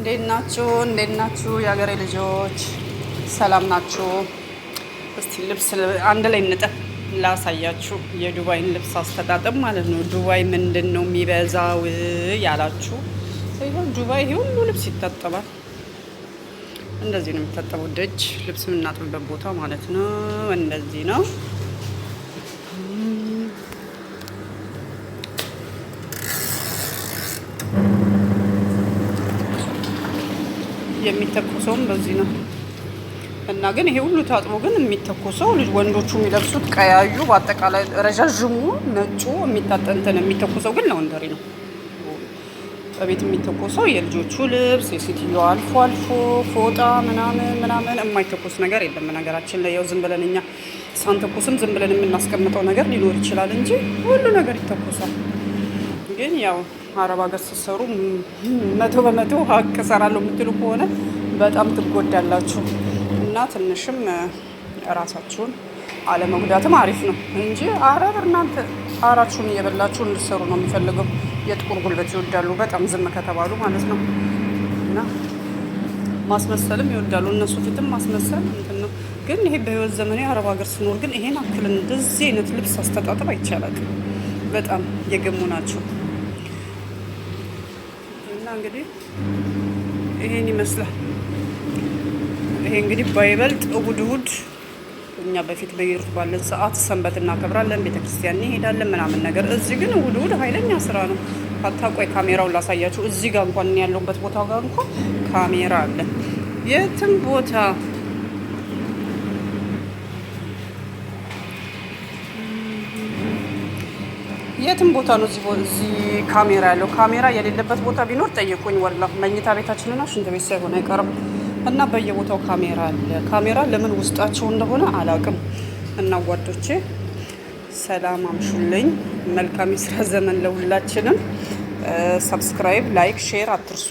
እንዴት ናችሁ የሀገሬ ልጆች ሰላም ናችሁ? እስቲ ልብስ አንድ ላይ እንጠብ ላሳያችሁ። የዱባይን ልብስ አስተጣጠብ ማለት ነው። ዱባይ ምንድን ነው የሚበዛው ያላችሁ፣ ይሁን ዱባይ ይሄ ሁሉ ልብስ ይታጠባል። እንደዚህ ነው የሚታጠበው። ደጅ ልብስ የምናጥብበት ቦታ ማለት ነው። እንደዚህ ነው። የሚተኮሰውም በዚህ ነው እና ግን ይሄ ሁሉ ታጥቦ ግን የሚተኮሰው ልጅ ወንዶቹ የሚለብሱት ቀያዩ፣ በአጠቃላይ ረዣዥሙ ነጩ የሚተኮሰው ግን ለወንደሪ ነው። በቤት የሚተኮሰው የልጆቹ ልብስ፣ የሴትዮዋ አልፎ አልፎ ፎጣ ምናምን የማይተኮስ ነገር የለም። ነገራችን ላይ ያው ዝም ብለን እኛ ሳንተኮስም ዝም ብለን የምናስቀምጠው ነገር ሊኖር ይችላል እንጂ ሁሉ ነገር ይተኮሳል። ግን ያው አረብ ሀገር ስትሰሩ 100% ሀቅ እሰራለሁ የምትሉ ከሆነ በጣም ትጎዳላችሁ እና ትንሽም ራሳችሁን አለመጉዳትም አሪፍ ነው እንጂ አረብ እናንተ አራችሁን እየበላችሁ እንድትሰሩ ነው የሚፈልገው። የጥቁር ጉልበት ይወዳሉ በጣም ዝም ከተባሉ ማለት ነው። እና ማስመሰልም ይወዳሉ እነሱ ፊትም ማስመሰል እንትን ነው። ግን ይሄ በህይወት ዘመኔ አረብ ሀገር ስኖር ግን ይሄን አክል እንደዚህ አይነት ልብስ አስተጣጠብ አይቻላል። በጣም የገሙ ናቸው። እንግዲህ ይሄን ይመስላል። ይሄ እንግዲህ ባይበልጥ እሑድ እኛ በፊት በየሩት ባለን ሰዓት ሰንበት እናከብራለን፣ ቤተክርስቲያን እንሄዳለን ምናምን ነገር። እዚህ ግን እሑድ ኃይለኛ ስራ ነው። አታቆይ ካሜራውን ላሳያችሁ። እዚህ ጋር እንኳን ያለውበት ቦታ ጋር እንኳን ካሜራ አለ። የትም ቦታ የትም ቦታ ነው እዚህ ካሜራ ያለው። ካሜራ የሌለበት ቦታ ቢኖር ጠይቁኝ። ወላሂ መኝታ ቤታችንና ሽንት ቤት ሳይሆን አይቀርም። እና በየቦታው ካሜራ አለ። ካሜራ ለምን ውስጣቸው እንደሆነ አላውቅም። እና ጓዶቼ ሰላም አምሹልኝ። መልካም የስራ ዘመን ለሁላችንም። ሰብስክራይብ፣ ላይክ፣ ሼር አትርሱ።